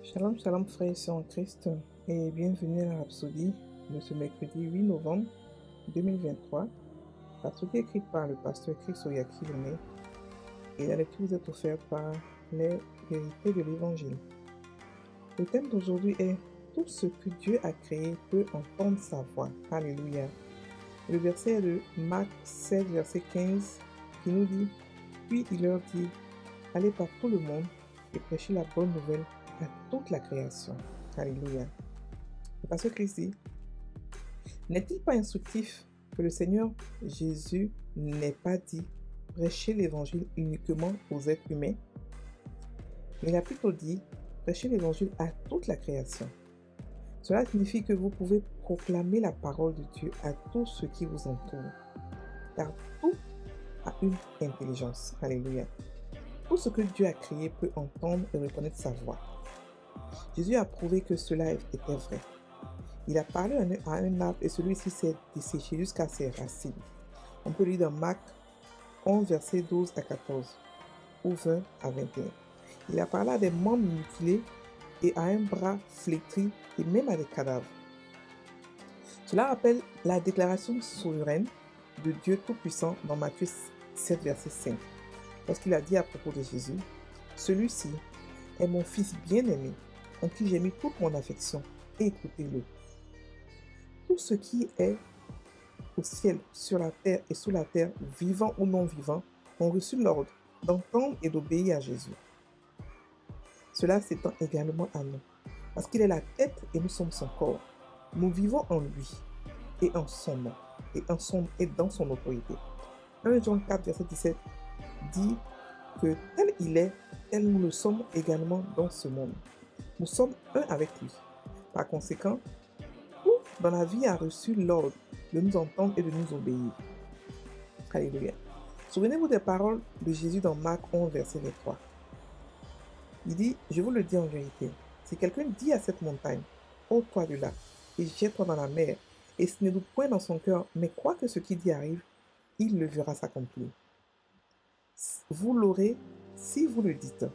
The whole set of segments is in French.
Shalom, shalom frères et sœurs en Christ et bienvenue à la Rhapsodie de ce mercredi 8 novembre 2023. Rhapsodie écrite par le pasteur Chris Oyaki-Lemay et la lecture vous est offerte par les vérités de l'Évangile. Le thème d'aujourd'hui est « Tout ce que Dieu a créé peut entendre sa voix ». Alléluia. Le verset est de Marc 16, verset 15 qui nous dit « Puis il leur dit, allez par tout le monde et prêchez la bonne nouvelle à toute la création. » Alléluia. Le pasteur Christ dit, n'est-il pas instructif que le Seigneur Jésus n'ait pas dit prêcher l'évangile uniquement aux êtres humains? Il a plutôt dit prêcher l'évangile à toute la création. Cela signifie que vous pouvez proclamer la parole de Dieu à tous ceux qui vous entourent, car tout a une intelligence. Alléluia. Tout ce que Dieu a créé peut entendre et reconnaître sa voix. Jésus a prouvé que cela était vrai. Il a parlé à un arbre et celui-ci s'est desséché jusqu'à ses racines. On peut lire dans Marc 11, versets 12 à 14 ou 20 à 21. Il a parlé à des membres mutilés et à un bras flétri et même à des cadavres. Cela rappelle la déclaration souveraine de Dieu Tout-Puissant dans Matthieu 7, verset 5. Lorsqu'il a dit à propos de Jésus, « Celui-ci est mon Fils bien-aimé, en qui j'ai mis toute mon affection, écoutez-le. » Tout ce qui est au ciel, sur la terre et sous la terre, vivant ou non vivant, ont reçu l'ordre d'entendre et d'obéir à Jésus. Cela s'étend également à nous, parce qu'il est la tête et nous sommes son corps. Nous vivons en lui et en son nom et dans son autorité. 1 Jean 4, verset 17 dit que tel il est, tel nous le sommes également dans ce monde. Nous sommes un avec lui. Par conséquent, tout dans la vie a reçu l'ordre de nous entendre et de nous obéir. Alléluia. Souvenez-vous des paroles de Jésus dans Marc 11, verset 3. Il dit, je vous le dis en vérité, si quelqu'un dit à cette montagne, ôte-toi de là et jette-toi dans la mer, et ce ne doute point dans son cœur, mais croit que ce qu'il dit arrive, il le verra s'accomplir. Vous l'aurez si vous le dites.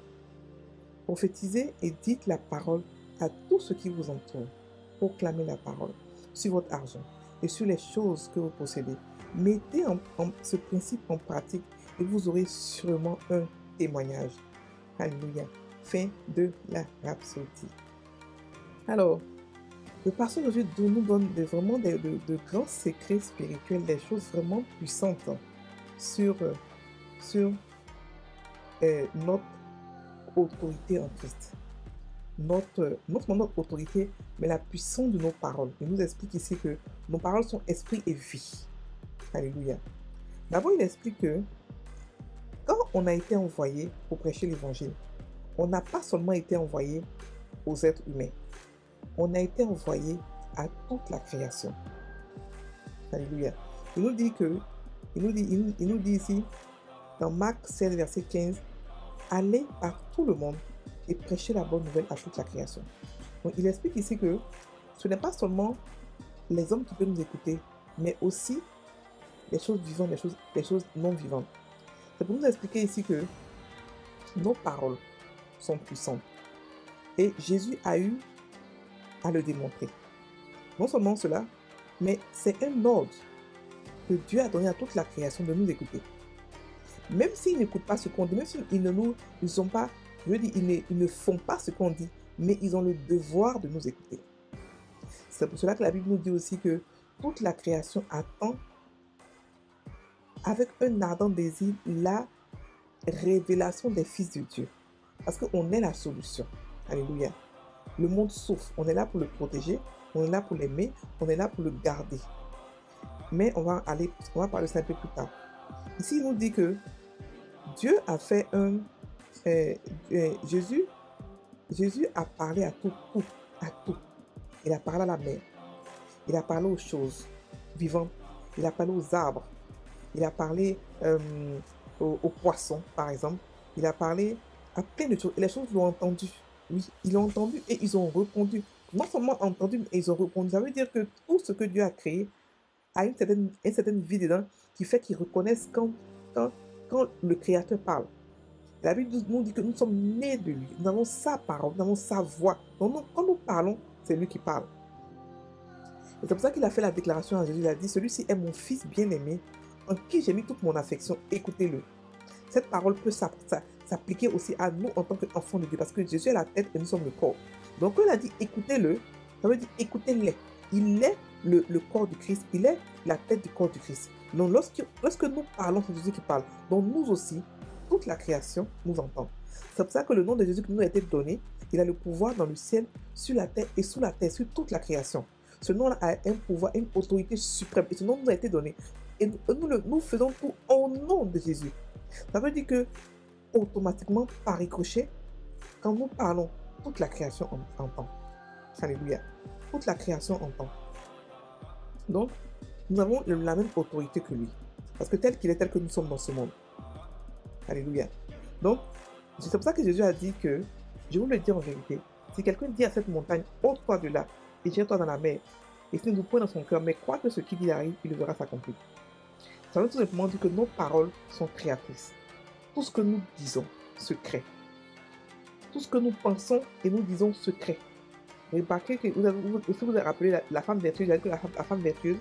Prophétisez et dites la parole à tous ceux qui vous entourent. Proclamez la parole sur votre argent et sur les choses que vous possédez. Mettez ce principe en pratique et vous aurez sûrement un témoignage. Alléluia. Fin de la rhapsodie. Alors, le pasteur aujourd'hui nous donne vraiment de grands secrets spirituels, des choses vraiment puissantes sur notre autorité en Christ. Notre autorité, mais la puissance de nos paroles. Il nous explique ici que nos paroles sont esprit et vie. Alléluia. D'abord, il explique que quand on a été envoyé pour prêcher l'évangile, on n'a pas seulement été envoyé aux êtres humains. On a été envoyé à toute la création. Alléluia. Il nous dit ici, dans Marc 16, verset 15, « Allez par tout le monde et prêchez la bonne nouvelle à toute la création. » Donc, il explique ici que ce n'est pas seulement les hommes qui peuvent nous écouter, mais aussi les choses vivantes, les choses non vivantes. C'est pour nous expliquer ici que nos paroles sont puissantes. Et Jésus a eu à le démontrer. Non seulement cela, mais c'est un ordre que Dieu a donné à toute la création de nous écouter. Même s'ils n'écoutent pas ce qu'on dit, même s'ils ils ne font pas ce qu'on dit, mais ils ont le devoir de nous écouter. C'est pour cela que la Bible nous dit aussi que toute la création attend avec un ardent désir la révélation des fils de Dieu. Parce qu'on est la solution. Alléluia. Le monde souffre. On est là pour le protéger, on est là pour l'aimer, on est là pour le garder. Mais on va parler de ça un peu plus tard. Ici, il nous dit que Dieu a fait Jésus a parlé à tout. Il a parlé à la mer. Il a parlé aux choses vivantes. Il a parlé aux arbres. Il a parlé aux poissons, par exemple. Il a parlé à plein de choses. Et les choses l'ont entendu. Oui, ils l'ont entendu et ils ont répondu. Non seulement entendu, mais ils ont répondu. Ça veut dire que tout ce que Dieu a créé a une certaine vie dedans qui fait qu'ils reconnaissent quand le Créateur parle. La Bible nous dit que nous sommes nés de lui. Nous avons sa parole, nous avons sa voix. Donc, quand nous parlons, c'est lui qui parle. Et c'est pour ça qu'il a fait la déclaration à Jésus. Il a dit, celui-ci est mon fils bien-aimé, en qui j'ai mis toute mon affection. Écoutez-le. Cette parole peut s'appliquer aussi à nous en tant qu'enfants de Dieu, parce que Jésus est la tête et nous sommes le corps. Donc quand il a dit écoutez-le, ça veut dire écoutez-les. Il est le corps du Christ, il est la tête du corps du Christ. Donc lorsque nous parlons, c'est Jésus qui parle. Donc nous aussi, toute la création nous entend. C'est pour ça que le nom de Jésus qui nous a été donné, il a le pouvoir dans le ciel, sur la terre et sous la terre, sur toute la création. Ce nom-là a un pouvoir, une autorité suprême. Et ce nom nous a été donné. Et nous faisons tout au nom de Jésus. Ça veut dire que, automatiquement, par ricochet, quand nous parlons, toute la création entend. Alléluia. Toute la création entend. Donc, nous avons la même autorité que lui. Parce que tel qu'il est, tel que nous sommes dans ce monde. Alléluia. Donc, c'est pour ça que Jésus a dit que, je vous le dis en vérité, si quelqu'un dit à cette montagne, ôte-toi de là, et jette-toi dans la mer, et s'il nous point dans son cœur, mais crois que ce qui dit arrive, il le verra s'accomplir. Ça veut tout simplement dire que nos paroles sont créatrices. Tout ce que nous disons se crée. Tout ce que nous pensons et nous disons se crée. Remarquez que vous avez rappelé la femme vertueuse, la femme vertueuse,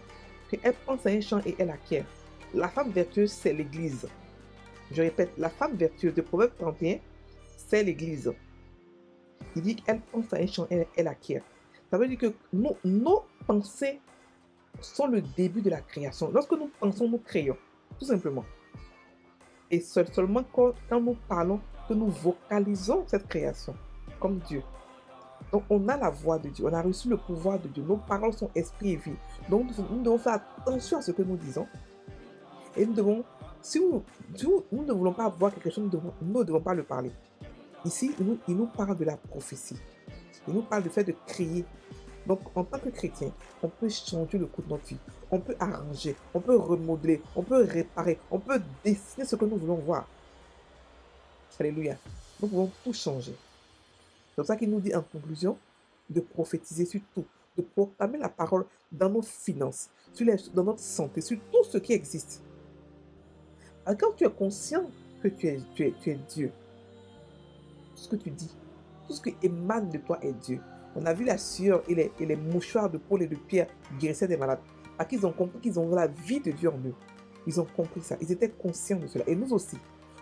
qu'elle pense à un champ et elle acquiert. La femme vertueuse, c'est l'Église. Je répète, la femme vertueuse de Proverbe 31, c'est l'Église. Il dit qu'elle pense à un champ et elle acquiert. Ça veut dire que nos pensées sont le début de la création. Lorsque nous pensons, nous créons, tout simplement. Et seulement quand nous parlons, que nous vocalisons cette création, comme Dieu. Donc on a la voix de Dieu, on a reçu le pouvoir de Dieu. Nos paroles sont esprit et vie. Donc nous devons faire attention à ce que nous disons. Et nous devons, si nous ne voulons pas voir quelque chose, nous ne devons pas le parler. Ici, il nous parle de la prophétie. Il nous parle du fait de créer. Donc, en tant que chrétien, on peut changer le cours de notre vie. On peut arranger, on peut remodeler, on peut réparer, on peut dessiner ce que nous voulons voir. Alléluia. Nous pouvons tout changer. C'est pour ça qu'il nous dit en conclusion de prophétiser sur tout, de proclamer la parole dans nos finances, dans notre santé, sur tout ce qui existe. Alors, quand tu es conscient que tu es Dieu, tout ce que tu dis, tout ce qui émane de toi est Dieu. On a vu la sueur et les mouchoirs de Paul et de Pierre guérissaient des malades. Parce qu'ils ont compris qu'ils ont la vie de Dieu en eux. Ils ont compris ça. Ils étaient conscients de cela. Et nous aussi,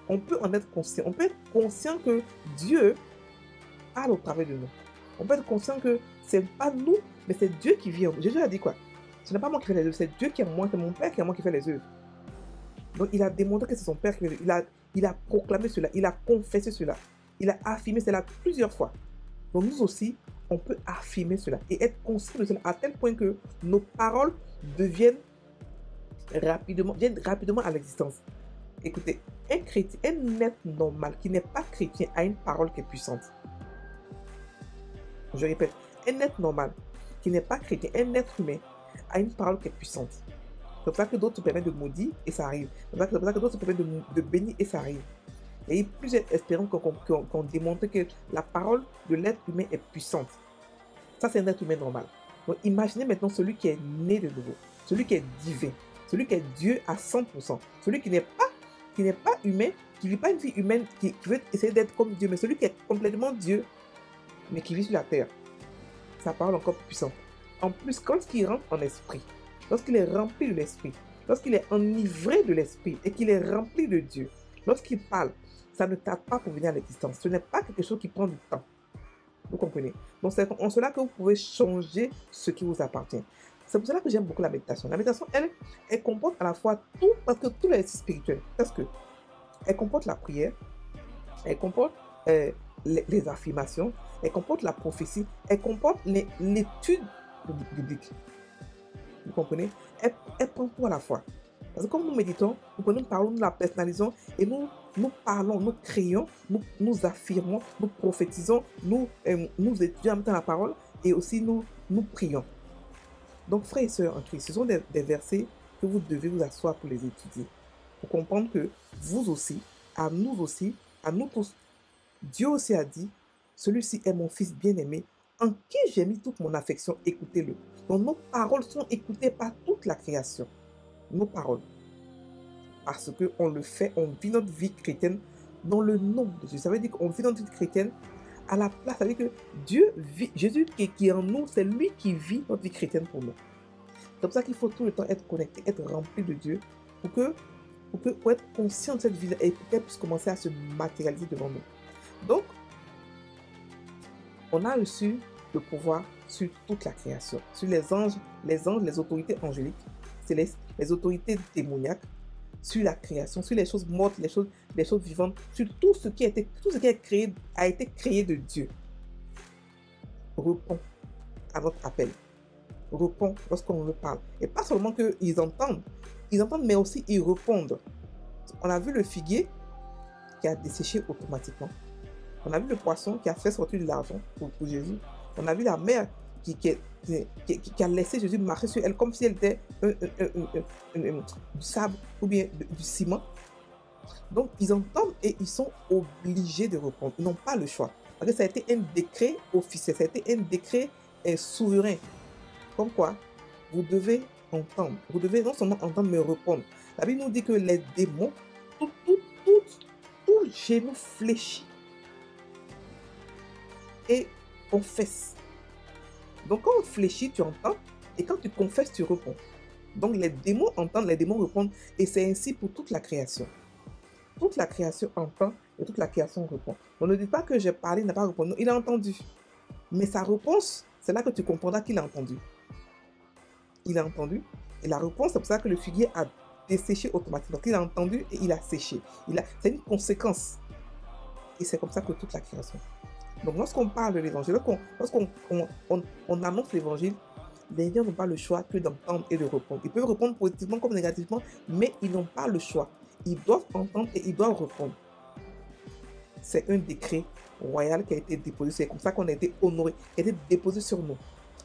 on peut en être conscient. On peut être conscient que Dieu parle au travers de nous. On peut être conscient que ce n'est pas nous, mais c'est Dieu qui vit en nous. Jésus a dit quoi? Ce n'est pas moi qui fais les œuvres, c'est Dieu qui est en moi, c'est mon Père qui est en moi qui fait les œuvres. Donc il a démontré que c'est son Père qui fait les œuvres. Il a proclamé cela, il a confessé cela. Il a affirmé cela plusieurs fois. Donc nous aussi, on peut affirmer cela et être conscient de cela à tel point que nos paroles viennent rapidement à l'existence. Écoutez, un chrétien, un être normal qui n'est pas chrétien a une parole qui est puissante. Je répète, un être normal qui n'est pas chrétien, un être humain a une parole qui est puissante. C'est pour ça que d'autres se permettent de maudire et ça arrive. C'est pour ça que d'autres se permettent de bénir et ça arrive. Il y a eu plusieurs expériences qui ont démontré que la parole de l'être humain est puissante. Ça, c'est un être humain normal. Donc, imaginez maintenant celui qui est né de nouveau, celui qui est divin, celui qui est Dieu à 100%, celui qui n'est pas humain, qui ne vit pas une vie humaine, qui veut essayer d'être comme Dieu, mais celui qui est complètement Dieu, mais qui vit sur la terre. Sa parole est encore plus puissante. En plus, quand il rentre en esprit, lorsqu'il est rempli de l'esprit, lorsqu'il est enivré de l'esprit et qu'il est rempli de Dieu, lorsqu'il parle, ça ne tarde pas pour venir à l'existence. Ce n'est pas quelque chose qui prend du temps. Vous comprenez? Donc c'est en cela que vous pouvez changer ce qui vous appartient. C'est pour cela que j'aime beaucoup la méditation. La méditation, elle comporte à la fois tout, parce que tout est spirituel. Parce que elle comporte la prière, elle comporte les affirmations, elle comporte la prophétie, elle comporte l'étude biblique. Vous comprenez? Elle prend tout à la fois. Parce que comme nous méditons, nous prenons une parole, nous la personnalisons et nous parlons, nous créons, nous affirmons, nous prophétisons, nous étudions en même temps la parole et aussi nous prions. Donc, frères et sœurs en Christ, ce sont des versets que vous devez vous asseoir pour les étudier. Pour comprendre que vous aussi, à nous tous, Dieu aussi a dit, celui-ci est mon fils bien-aimé, en qui j'ai mis toute mon affection, écoutez-le. Donc, nos paroles sont écoutées par toute la création. Nos paroles. Parce qu'on le fait, on vit notre vie chrétienne dans le nom de Jésus. Ça veut dire qu'on vit dans une vie chrétienne à la place. Ça veut dire que Dieu vit, Jésus qui est en nous, c'est lui qui vit notre vie chrétienne pour nous. C'est pour ça qu'il faut tout le temps être connecté, être rempli de Dieu pour être conscient de cette vie et pour qu'elle puisse commencer à se matérialiser devant nous. Donc, on a reçu le pouvoir sur toute la création, sur les anges, les autorités angéliques, célestes, les autorités démoniaques, sur la création, sur les choses mortes, les choses vivantes, sur tout ce qui a été créé de Dieu. Réponds à notre appel. Réponds lorsqu'on nous parle. Et pas seulement qu'ils entendent, mais aussi ils répondent. On a vu le figuier qui a desséché automatiquement. On a vu le poisson qui a fait sortir de l'argent pour Jésus. On a vu la mer qui a laissé Jésus marcher sur elle comme si elle était du sable ou bien du ciment. Donc, ils entendent et ils sont obligés de répondre. Ils n'ont pas le choix. Parce que ça a été un décret officiel, ça a été un décret souverain. Comme quoi, vous devez entendre. Vous devez non seulement entendre, mais répondre. La Bible nous dit que les démons, tout genou fléchit et confesse. Donc, quand on fléchit, tu entends, et quand tu confesses, tu réponds. Donc, les démons entendent, les démons répondent, et c'est ainsi pour toute la création. Toute la création entend, et toute la création répond. On ne dit pas que j'ai parlé, il n'a pas répondu, il a entendu. Mais sa réponse, c'est là que tu comprendras qu'il a entendu. Il a entendu, et la réponse, c'est pour ça que le figuier a desséché automatiquement. Donc, il a entendu et il a séché. C'est une conséquence. Et c'est comme ça que toute la création. Donc, lorsqu'on parle de l'évangile, lorsqu'on annonce l'évangile, les gens n'ont pas le choix que d'entendre et de répondre. Ils peuvent répondre positivement comme négativement, mais ils n'ont pas le choix. Ils doivent entendre et ils doivent répondre. C'est un décret royal qui a été déposé. C'est comme ça qu'on a été honoré, qui a été déposé sur nous.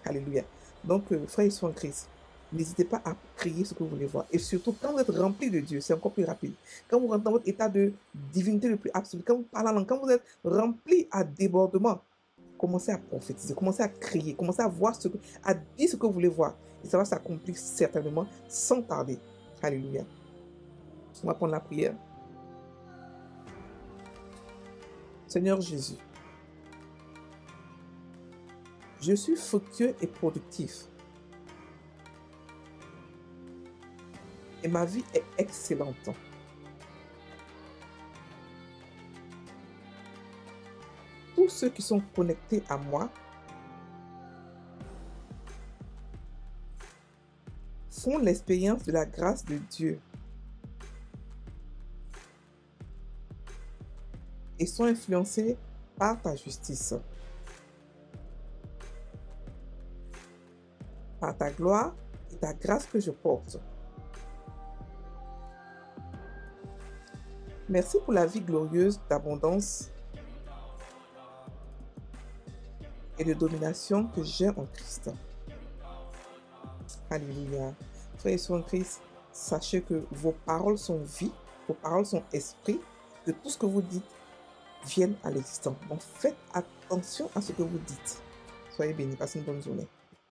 Alléluia. Donc, frères et sœurs en Christ, n'hésitez pas à prier ce que vous voulez voir. Et surtout, quand vous êtes rempli de Dieu, c'est encore plus rapide. Quand vous rentrez dans votre état de divinité le plus absolu, quand vous parlez en langue, quand vous êtes rempli à débordement, commencez à prophétiser, commencez à crier, commencez à voir à dire ce que vous voulez voir. Et ça va s'accomplir certainement sans tarder. Alléluia. On va prendre la prière. Seigneur Jésus, je suis fructueux et productif. Et ma vie est excellente. Tous ceux qui sont connectés à moi font l'expérience de la grâce de Dieu et sont influencés par ta justice, par ta gloire et ta grâce que je porte. Merci pour la vie glorieuse d'abondance et de domination que j'ai en Christ. Alléluia. Frères et sœurs en Christ, sachez que vos paroles sont vie, vos paroles sont esprit, que tout ce que vous dites vienne à l'existence. Donc faites attention à ce que vous dites. Soyez bénis, passez une bonne journée.